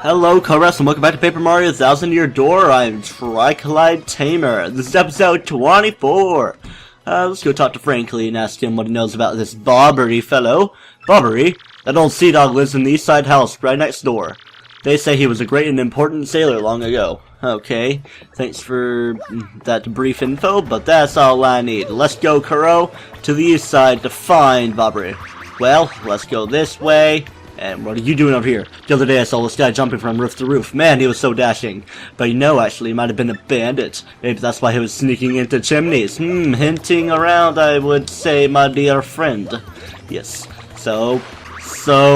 Hello, co-wrestling. Welcome back to Paper Mario Thousand Year Door. I'm TryclydeTamer. This is episode 24. Let's go talk to Frankly and ask him what he knows about this Bobbery fellow. Bobbery? That old sea dog lives in the east side house right next door. They say he was a great and important sailor long ago. Okay, thanks for that brief info, but that's all I need. Let's go, Kuro, to the east side to find Bobbery. Well, let's go this way. And what are you doing up here? The other day I saw this guy jumping from roof to roof. Man, he was so dashing. But you know, actually, he might have been a bandit. Maybe that's why he was sneaking into chimneys. Hinting around, I would say, my dear friend. Yes. So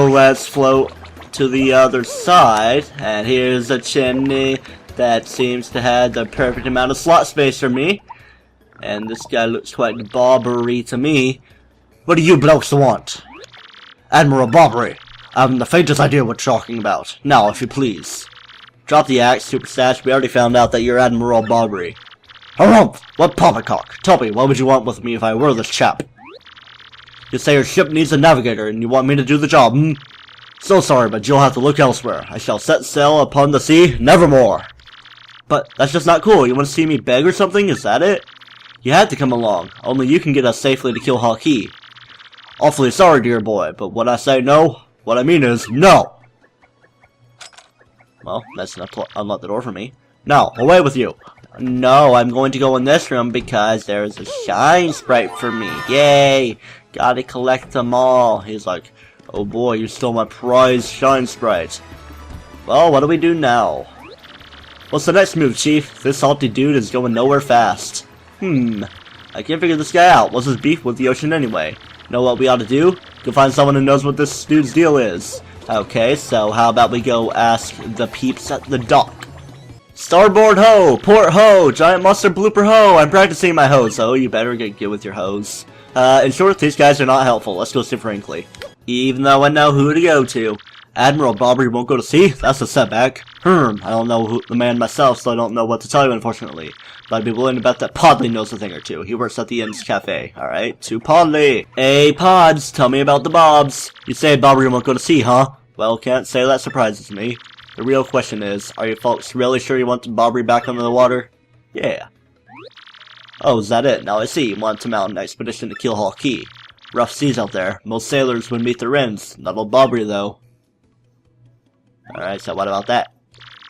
let's float to the other side. And here's a chimney that seems to have the perfect amount of slot space for me. And this guy looks quite Bobbery to me. What do you blokes want? Admiral Bobbery. I haven't the faintest idea what you're talking about. Now, if you please. Drop the axe, Super Stash. We already found out that you're Admiral Bobbery. Harumph! What poppycock? Tell me, what would you want with me if I were this chap? You say your ship needs a navigator, and you want me to do the job, So sorry, but you'll have to look elsewhere. I shall set sail upon the sea, nevermore. But that's just not cool. You want to see me beg or something? Is that it? You had to come along. Only you can get us safely to Keelhaul Key. Awfully sorry, dear boy, but when I say no, what I mean is, no! Well, that's enough to unlock the door for me. Now, away with you! No, I'm going to go in this room because there's a shine sprite for me. Yay! Gotta collect them all. He's like, oh boy, you stole my prize shine sprite. Well, what do we do now? What's the next move, Chief? This salty dude is going nowhere fast. I can't figure this guy out. What's his beef with the ocean anyway? Know what we ought to do? Go find someone who knows what this dude's deal is. Okay, so how about we go ask the peeps at the dock? Starboard ho! Port ho! Giant monster blooper ho! I'm practicing my hose, so you better get good with your hose. In short, these guys are not helpful. Let's go see Frankly. Even though I know who to go to. Admiral Bobbery won't go to sea? That's a setback. I don't know the man myself, so I don't know what to tell you, unfortunately. But I'd be willing to bet that Podley knows a thing or two. He works at the Inn's Cafe. Alright, to Podley. Hey, Pods, tell me about the Bobs. You say Bobbery won't go to sea, huh? Well, can't say that surprises me. The real question is, are you folks really sure you want Bobbery back under the water? Yeah. Oh, is that it? Now I see. You want to mount an expedition to Keelhaul Key. Rough seas out there. Most sailors would meet their ends. Not old Bobbery, though. Alright, so what about that?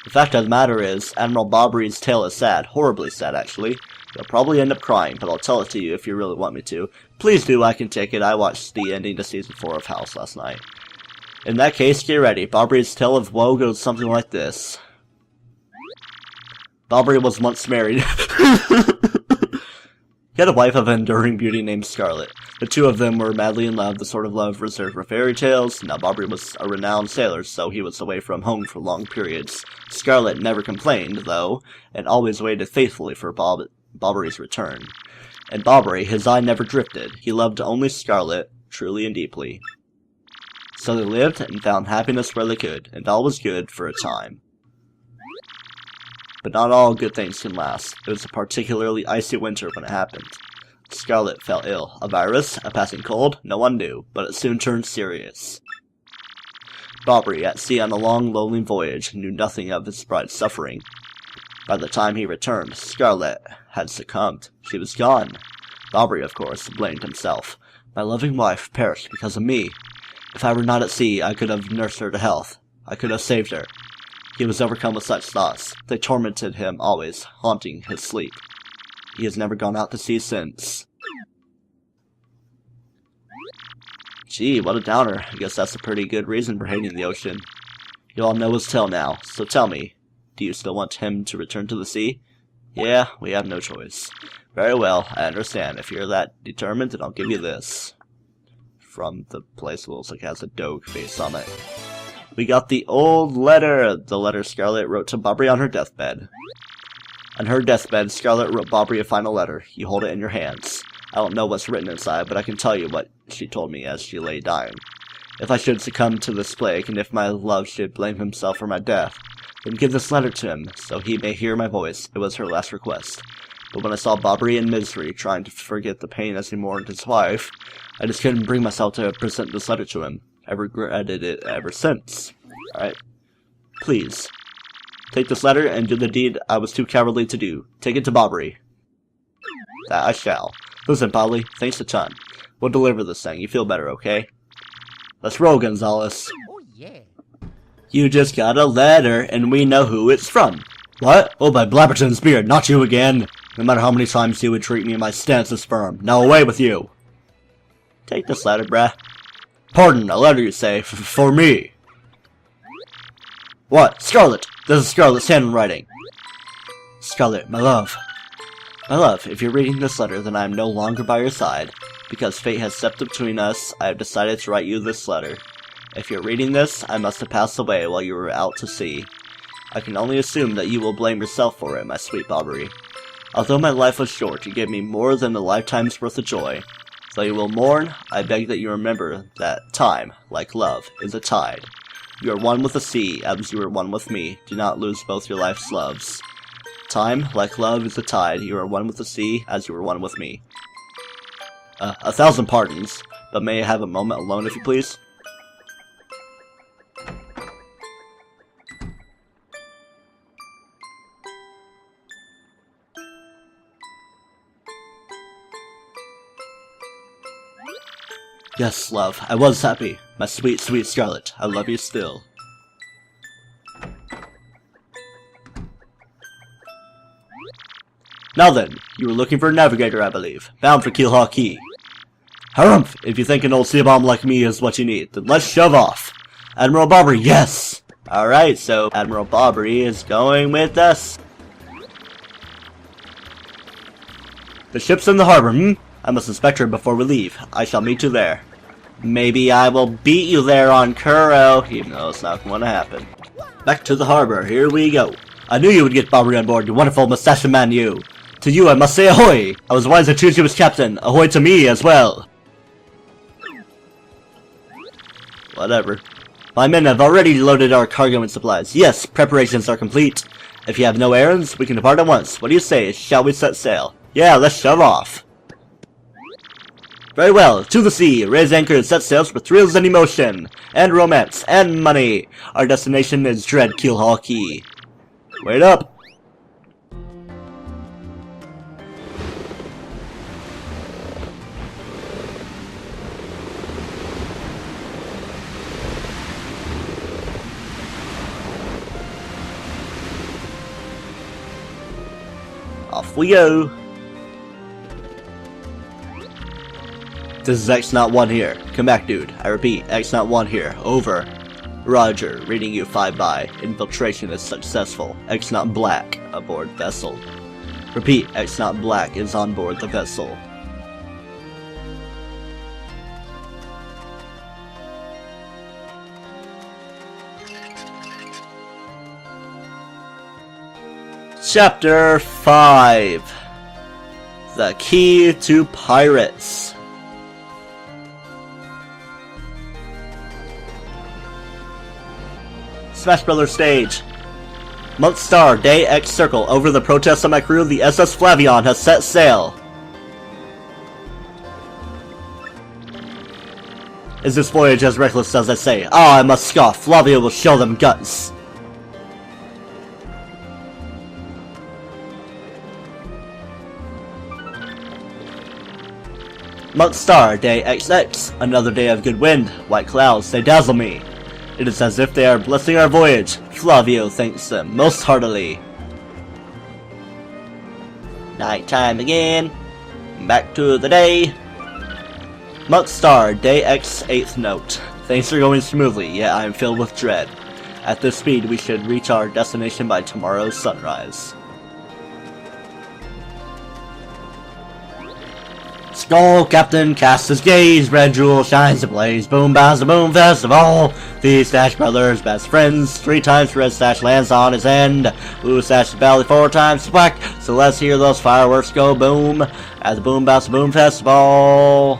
The fact of the matter is, Admiral Bobbery's tale is sad. Horribly sad, actually. You'll probably end up crying, but I'll tell it to you if you really want me to. Please do, I can take it. I watched the ending to Season 4 of House last night. In that case, get ready. Bobbery's tale of woe goes something like this. Bobbery was once married. He had a wife of enduring beauty named Scarlet. The two of them were madly in love, the sort of love reserved for fairy tales. Now Bobbery was a renowned sailor, so he was away from home for long periods. Scarlet never complained, though, and always waited faithfully for Bobbery's return. And Bobbery, his eye never drifted. He loved only Scarlet, truly and deeply. So they lived and found happiness where they could, and all was good for a time. But not all good things can last. It was a particularly icy winter when it happened. Scarlet fell ill. A virus? A passing cold? No one knew, but it soon turned serious. Bobbery, at sea on a long, lonely voyage, knew nothing of his bride's suffering. By the time he returned, Scarlet had succumbed. She was gone. Bobbery, of course, blamed himself. My loving wife perished because of me. If I were not at sea, I could have nursed her to health. I could have saved her. He was overcome with such thoughts. They tormented him always, haunting his sleep. He has never gone out to sea since. Gee, what a downer. I guess that's a pretty good reason for hating the ocean. You all know his tale now, so tell me, do you still want him to return to the sea? Yeah, we have no choice. Very well, I understand. If you're that determined, then I'll give you this. From the place that looks like it has a dog face on it. We got the old letter. The letter Scarlet wrote to Bobbery on her deathbed. On her deathbed, Scarlet wrote Bobbery a final letter. You hold it in your hands. I don't know what's written inside, but I can tell you what she told me as she lay dying. If I should succumb to this plague, and if my love should blame himself for my death, then give this letter to him, so he may hear my voice. It was her last request. But when I saw Bobbery in misery, trying to forget the pain as he mourned his wife, I just couldn't bring myself to present this letter to him. I've regretted it ever since. Alright. Please, take this letter and do the deed I was too cowardly to do. Take it to Bobbery. That I shall. Listen, Polly, thanks a ton. We'll deliver this thing. You feel better, okay? Let's roll, Gonzalez. Oh, yeah. You just got a letter, and we know who it's from. What? Oh, by Blabberton's beard, not you again. No matter how many times you would treat me, my stance is firm. Now away with you. Take this letter, Grah. Pardon, a letter you say, for me. What? Scarlet! This is Scarlet's handwriting. Scarlet, my love. My love, if you're reading this letter, then I am no longer by your side. Because fate has stepped between us, I have decided to write you this letter. If you're reading this, I must have passed away while you were out to sea. I can only assume that you will blame yourself for it, my sweet Bobbery. Although my life was short, you gave me more than a lifetime's worth of joy. Though you will mourn, I beg that you remember that time, like love, is a tide. You are one with the sea, as you are one with me. Do not lose both your life's loves. Time, like love, is a tide. You are one with the sea, as you are one with me. 1,000 pardons, but may I have a moment alone, if you please? Yes, love, I was happy. My sweet, sweet Scarlet, I love you still. Now then, you were looking for a navigator, I believe. Bound for Keelhaul Key. Harumph! If you think an old sea bomb like me is what you need, then let's shove off. Admiral Bobbery, yes! Alright, so Admiral Bobbery is going with us. The ship's in the harbor, I must inspect her before we leave. I shall meet you there. Maybe I will beat you there on Kuro, even though it's not going to happen. Back to the harbor, here we go. I knew you would get Bobbery on board, you wonderful mustachioed man, you. To you I must say ahoy! I was wise to choose you as captain. Ahoy to me as well. Whatever. My men have already loaded our cargo and supplies. Yes, preparations are complete. If you have no errands, we can depart at once. What do you say? Shall we set sail? Yeah, let's shove off. Very well, to the sea. Raise anchor and set sails for thrills and emotion. And romance. And money. Our destination is dread Keelhaul Key. Wait up. Off we go. This is X-Not-1 here. Come back, dude. I repeat, X-Not-1 here. Over. Roger. Reading you 5-by. Infiltration is successful. X-Not-Black aboard vessel. Repeat, X-Not-Black is on board the vessel. Chapter 5. The Key to Pirates. Smash Brothers stage. Month Star, Day X Circle. Over the protest of my crew, the SS Flavion has set sail. Is this voyage as reckless as I say? Ah, I must scoff. Flavia will show them guts. Month Star, Day XX. Another day of good wind. White clouds, they dazzle me. It is as if they are blessing our voyage. Flavio thanks them most heartily. Nighttime again. Back to the day. Month Star, Day X 8th note. Things are going smoothly, yet I am filled with dread. At this speed, we should reach our destination by tomorrow's sunrise. Skull Captain casts his gaze, red jewel shines ablaze, boom bounds the boom festival. The Stash Brothers, best friends, 3 times Red Stash lands on his end. Blue Stash belly 4 times whack, so let's hear those fireworks go boom at the boom bounce the boom festival.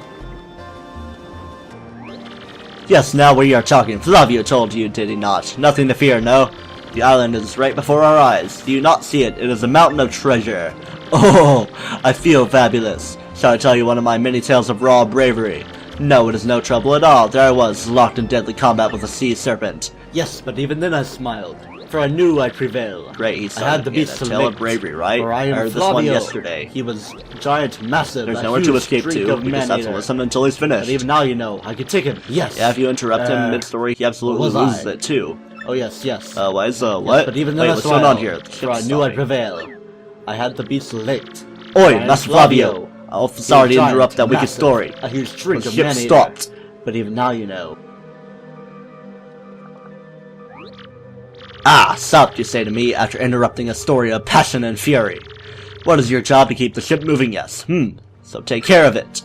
Yes, now we are talking. Flavio told you, did he not? Nothing to fear, no? The island is right before our eyes. Do you not see it? It is a mountain of treasure. Oh, I feel fabulous. Shall I tell you one of my many tales of raw bravery? No, it is no trouble at all. There I was, locked in deadly combat with a sea serpent. Yes, but even then I smiled. for I knew I'd prevail. Great, he's I had the beast a tale of bravery, right? For I I am heard this Flavio. one yesterday. He was giant, massive. There's a nowhere huge to escape streak to. of We just have to man-eater. listen until he's finished. But even now you know, I can take him. Yes. Yeah, if you interrupt him mid-story, he absolutely was loses I? it too. Oh yes, yes. Why is what? Yes, but even Wait, then, what's going on here? The for I ship's knew I'd stopping. prevail. I had the beast late. Oi, I that's am Flavio. Oh, sorry to Giant, interrupt that wicked massive, story. A huge streak The of ship man-eater. stopped. But even now you know. Ah, stopped, you say to me, after interrupting a story of passion and fury. What is your job to keep the ship moving, yes? So take care of it.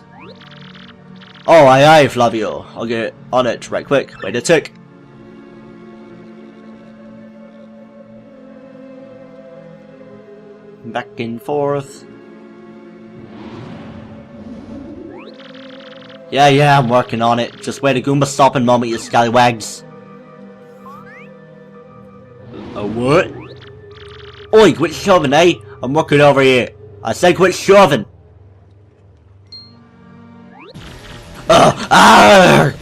Oh, aye, Flavio. I'll get on it right quick. Wait a tick. Back and forth. Yeah, I'm working on it. Just wait a Goomba stopping moment, you scallywags. A what? Oi, quit shoving, eh? I'm working over here. I said quit shoving. Arrgh!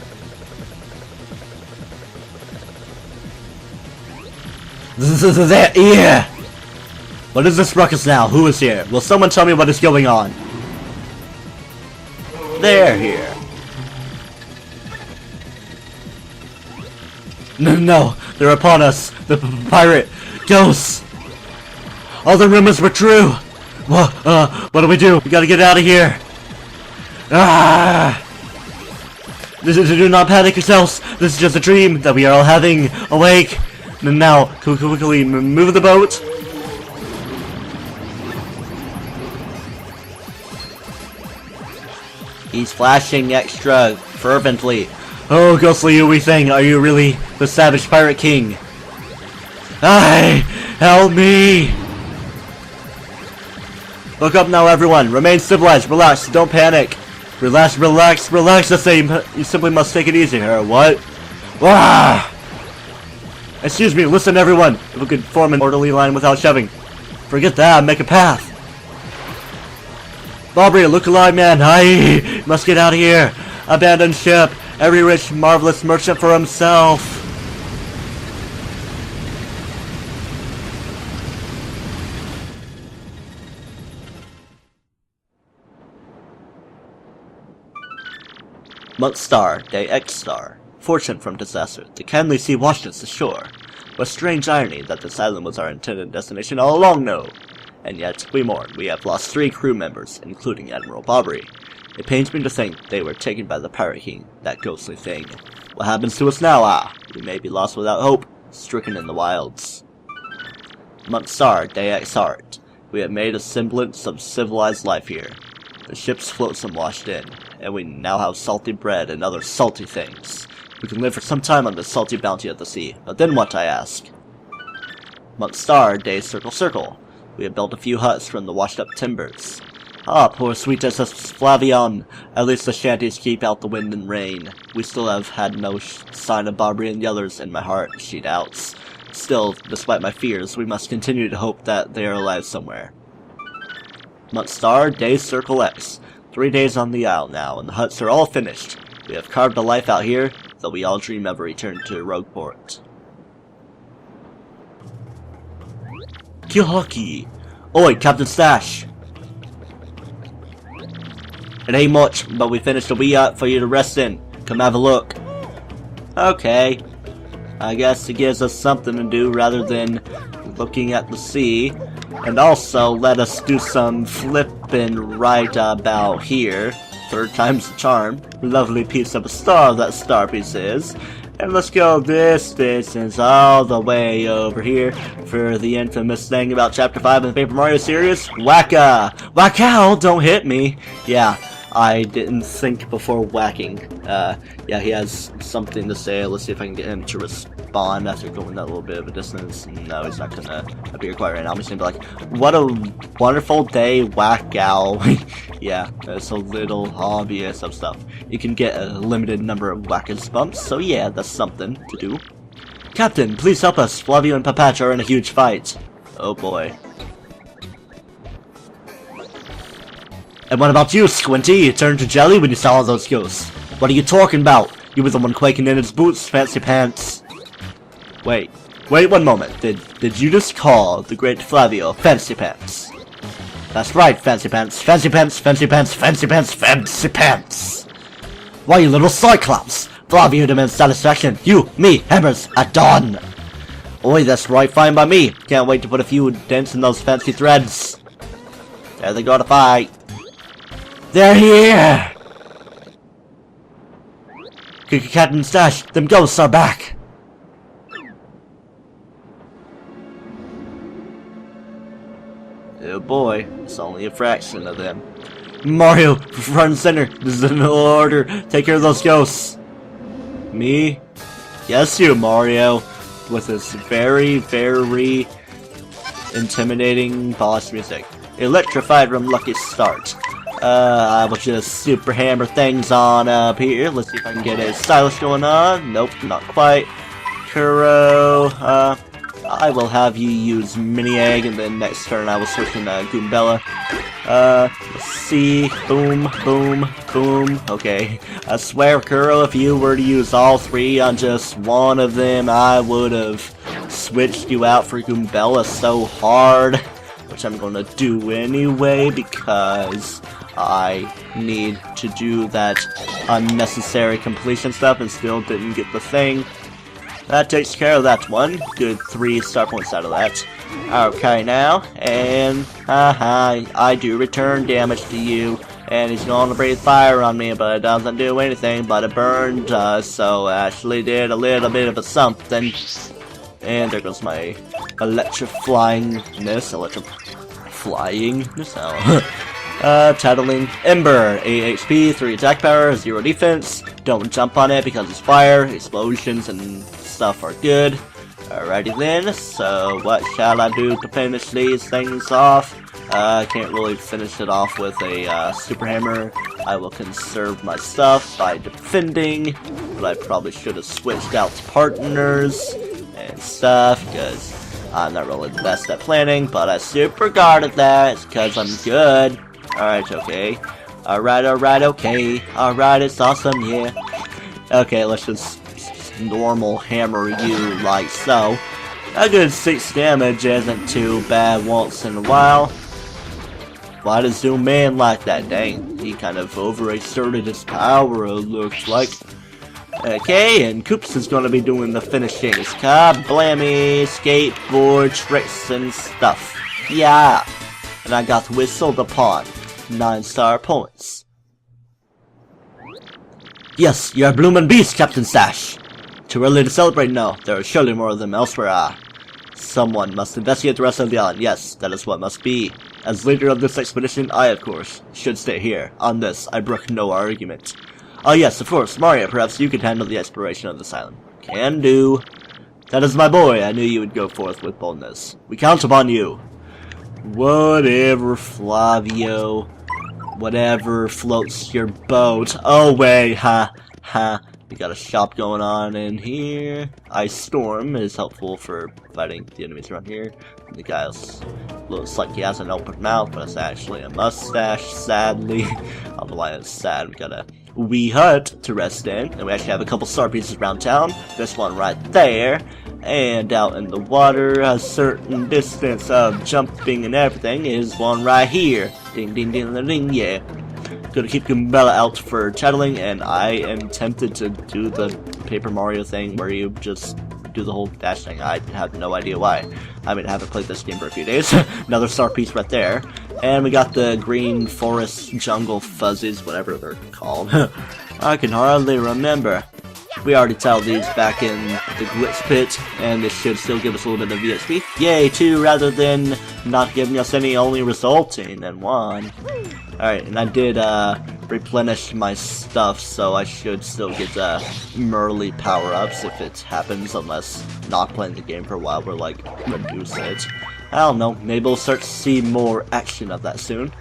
Yeah! What is this ruckus now? Who is here? Will someone tell me what is going on? They're here. No, they're upon us. The pirate ghosts. All the rumors were true. What do we do? We gotta get out of here. Do not panic yourselves. This is just a dream that we are all having. Awake. Now, quickly move the boat. He's flashing extra fervently. Oh, ghostly ooey thing, are you really the savage pirate king? Aye, help me! Look up now, everyone. Remain civilized. Relax. Don't panic. Relax. I say. You simply must take it easy. Or what? Ah! Excuse me. Listen, everyone. If we could form an orderly line without shoving. Forget that. Make a path. Bobby, look alive, man. Aye, must get out of here. Abandoned ship. Every rich, marvelous merchant for himself. Month star, day X star. Fortune from disaster. The kindly sea washed us ashore. What strange irony that this island was our intended destination all along, no. And yet, we mourn. We have lost 3 crew members, including Admiral Bobbery. It pains me to think they were taken by the Pirate King, that ghostly thing. What happens to us now? We may be lost without hope, stricken in the wilds. Month star, day X heart. We have made a semblance of civilized life here. The ship's flotsam washed in, and we now have salty bread and other salty things. We can live for some time on this salty bounty of the sea, but then what, I ask? Month star, day circle. We have built a few huts from the washed-up timbers. Ah, poor sweetest Flavion. At least the shanties keep out the wind and rain. We still have had no sign of Bobbery and the others, and my heart, she doubts. Still, despite my fears, we must continue to hope that they are alive somewhere. Month star, day circle X. 3 days on the isle now, and the huts are all finished. We have carved a life out here, though we all dream of a return to Rogueport. Keelhaul. Oi, Captain Stash. It ain't much, but we finished a wee hut for you to rest in. Come have a look. Okay. I guess it gives us something to do rather than looking at the sea. And also, let us do some flipping right about here. 3rd time's the charm. Lovely piece of a star that star piece is. And let's go this distance all the way over here for the infamous thing about Chapter 5 in the Paper Mario series. Whacka! Whackow! Don't hit me! Yeah, I didn't think before whacking. Yeah, he has something to say. Let's see if I can get him to respond after going that little bit of a distance. No, he's not gonna appear quiet right now. I'm just gonna be like, what a wonderful day, whackow. Yeah, it's a little obvious of stuff. You can get a limited number of whackers bumps, so yeah, that's something to do. Captain, please help us. Flavio and Papatch are in a huge fight. Oh boy. And what about you, Squinty? You turned to jelly when you saw all those ghosts. What are you talking about? You were the one quaking in his boots, fancy pants. Wait, Wait one moment. Did you just call the great Flavio Fancy Pants? That's right, Fancy Pants. Fancy Pants, Fancy Pants, Fancy Pants, Fancy Pants. Why, you little Cyclops? Flavio demands satisfaction. You, me, hammers at dawn. Oi, that's right, fine by me. Can't wait to put a few dents in those fancy threads. There they go to fight. They're here! Captain Stash, them ghosts are back! Oh boy, it's only a fraction of them. Mario, front and center, this is an order. Take care of those ghosts. Me? Yes, you, Mario. With this very, very intimidating boss music. Electrified from Lucky Start. I will just super hammer things on up here. Let's see if I can get a stylish going on. Nope, not quite. Kuro, I will have you use Mini Egg, and then next turn I will switch in Goombella. Let's see. Boom, boom, boom. Okay. I swear, Kuro, if you were to use all three on just one of them, I would have switched you out for Goombella so hard. Which I'm gonna do anyway, because I need to do that unnecessary completion stuff and still didn't get the thing. That takes care of that one. Good 3 star points out of that. Okay, now, and I do return damage to you, and he's going to breathe fire on me, but it doesn't do anything, but it burned us, so actually did a little bit of a something. And there goes my electrifyingness, Tattling Ember, 8 HP, 3 attack power, 0 defense. Don't jump on it because it's fire, explosions and stuff are good. Alrighty then, so what shall I do to finish these things off? I can't really finish it off with a super hammer. I will conserve my stuff by defending, but I probably should have switched out partners and stuff, because I'm not really the best at planning, but I super guarded that, because I'm good. Alright, okay. Alright, okay. Alright, it's awesome, yeah. Okay, let's just normal hammer you like so. A good 6 damage isn't too bad once in a while. Why does zoom in like that? Dang, he kind of overexerted his power, it looks like. Okay, and Koops is gonna be doing the finishing. Kablammy, skateboard tricks and stuff. Yeah! And I got whistled upon. 9 star points. Yes, you're a bloomin' beast, Captain Stash. Too early to celebrate? No, there are surely more of them elsewhere. Someone must investigate the rest of the island. Yes, that is what must be. As leader of this expedition, I, of course, should stay here. On this, I brook no argument. Oh yes, of course, Mario, perhaps you could handle the exploration of this island. Can do. That is my boy, I knew you would go forth with boldness. We count upon you. Whatever, Flavio. Whatever floats your boat. Oh wait, ha. We got a shop going on in here. Ice Storm is helpful for fighting the enemies around here. The guy looks like he has an open mouth, but it's actually a mustache, sadly. I don't know why it's sad. We got a wee hut to rest in, and we actually have a couple star pieces around town. This one right there, and out in the water, a certain distance of jumping and everything, is one right here. Ding, ding, ding, ding, ding, yeah. Gonna keep Goombella out for tattling, and I am tempted to do the Paper Mario thing where you just do the whole dash thing. I have no idea why. I mean, I haven't played this game for a few days. Another star piece right there. And we got the green forest jungle fuzzies, whatever they're called. I can hardly remember. We already tell these back in the glitch pit, and this should still give us a little bit of VXP. Yay, 2 rather than not giving us any, only resulting in 1. Alright, and I did replenish my stuff, so I should still get Merly power-ups if it happens, unless not playing the game for a while will like reduce it. I don't know, maybe we'll start to see more action of that soon.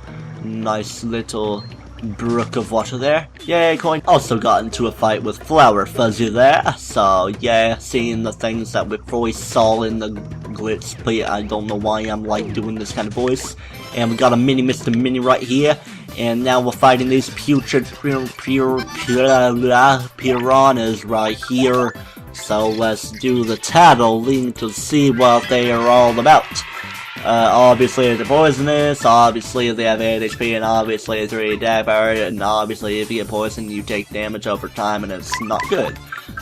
Nice little brook of water there. Yay, coin. Also got into a fight with Flower Fuzzy there, so yeah, seeing the things that we always saw in the glitch, but I don't know why I'm like doing this kind of voice. And we got a mini Mr. Mini right here, and now we're fighting these putrid piranhas right here. So let's do the tattling to see what they are all about. Obviously they're poisonous, obviously they have 8 HP, and obviously 3 attack power, and obviously if you get poisoned you take damage over time and it's not good.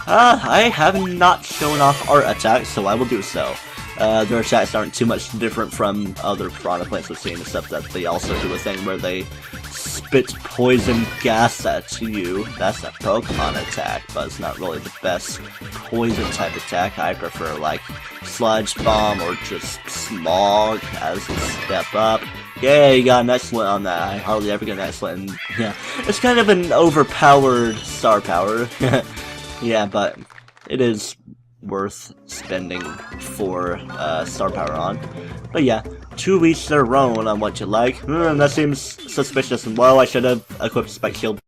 I have not shown off art attacks, so I will do so. Their attacks aren't too much different from other piranha plants we've seen, except that they also do a thing where they spit poison gas at you. That's a Pokemon attack, but it's not really the best poison type attack. I prefer like Sludge Bomb or just Smog as a step up. Yeah, you got an excellent on that. I hardly ever get an excellent. And, yeah, it's kind of an overpowered star power. Yeah, but it is worth spending for star power on. But yeah, to each their own on what you like. That seems suspicious, and well, I should have equipped Spike Shield.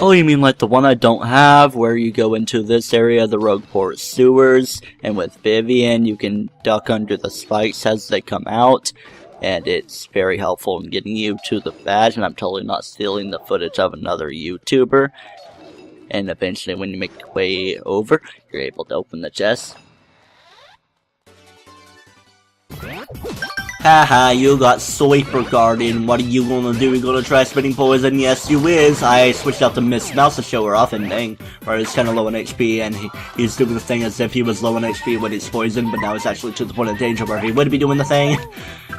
Oh, you mean like the one I don't have, where you go into this area, the Rogueport sewers, and with Vivian you can duck under the spikes as they come out, and it's very helpful in getting you to the badge, and I'm totally not stealing the footage of another YouTuber. And eventually when you make your way over, you're able to open the chest. Haha, you got Swiper Guardian. What are you gonna do? You gonna try spitting poison? Yes, you is. I switched out to Miss Mouse to show her off, and dang, where he's kinda low on HP, and he's doing the thing as if he was low on HP when he's poisoned, but now he's actually to the point of danger where he would be doing the thing.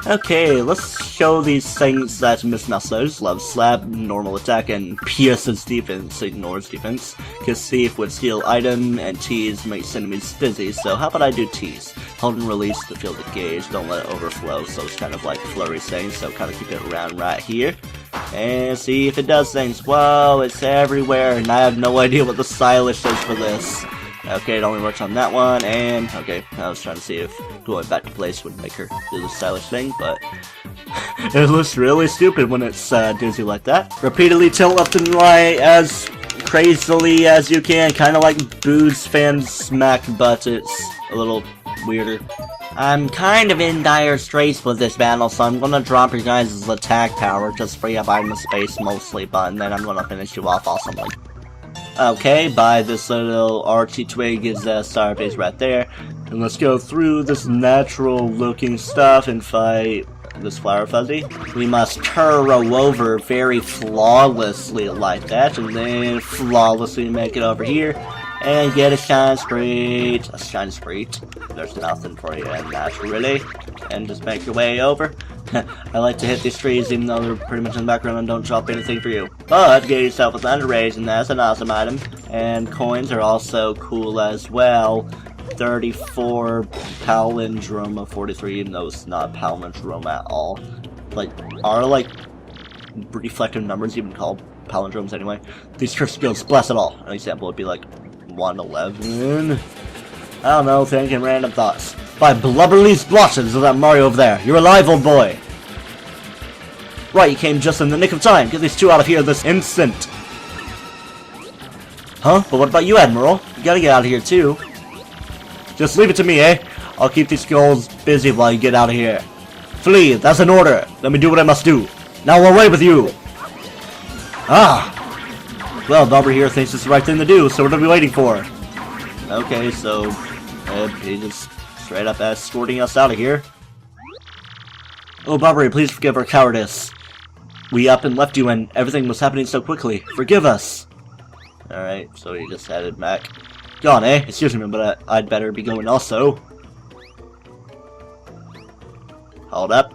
Okay, let's show these things that Miss Mouse does. Love Slap, normal attack, and pierces defense, ignores defense. Kiss Thief would steal item, and Tease makes enemies dizzy, so how about I do Tease? Hold and release to fill the gauge, don't let it overflow, so it's kind of like Flurry thing, so kind of keep it around right here. And see if it does things. Whoa, it's everywhere, and I have no idea what the stylish is for this. Okay, it only works on that one, and okay, I was trying to see if going back to place would make her do the stylish thing, but it looks really stupid when it's dizzy like that. Repeatedly tilt left and right as crazily as you can, kind of like Boo's fan smack, but it's a little weirder. I'm kind of in dire straits with this battle, so I'm gonna drop your guys' attack power, just free up item space mostly, but then I'm gonna finish you off awesomely. Okay, by this little archy twig is a star base right there, and let's go through this natural looking stuff and fight this Flower Fuzzy. We must turro over very flawlessly like that, and then flawlessly make it over here. And get a Shine Sprite. A Shine Sprite. There's nothing for you in that, really. And just make your way over. I like to hit these trees even though they're pretty much in the background and don't drop anything for you. But get yourself a Thunder Rage, and that's an awesome item. And coins are also cool as well. 34 palindrome of 43, even though it's not palindrome at all. Like, are like reflective numbers even called palindromes anyway? These curse skills bless it all. An example would be like 111. I don't know, thinking random thoughts. By Blubberly's blotches of that Mario over there. You're alive, old boy. Right, you came just in the nick of time. Get these two out of here this instant. Huh? But what about you, Admiral? You gotta get out of here too. Just leave it to me, eh? I'll keep these skulls busy while you get out of here. Flee, that's an order. Let me do what I must do. Now away with you. Ah! Well, Bobber here thinks it's the right thing to do, so what are we waiting for? Okay, so he's just straight up escorting us out of here. Oh, Bobbery, please forgive our cowardice. We up and left you and everything was happening so quickly. Forgive us. Alright, so he just headed back. Gone, eh? Excuse me, but I'd better be going also. Hold up.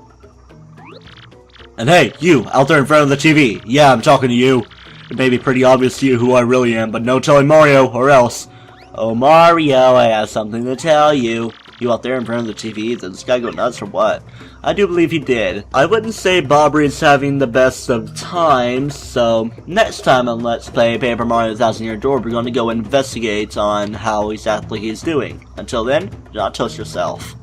And hey, you, out there in front of the TV. Yeah, I'm talking to you. It may be pretty obvious to you who I really am, but no telling Mario, or else. Oh, Mario, I have something to tell you. You out there in front of the TV, did this guy go nuts or what? I do believe he did. I wouldn't say Bobbery's having the best of times, so next time on Let's Play Paper Mario 1000 Year Door, we're going to go investigate on how exactly he's doing. Until then, do not toast yourself.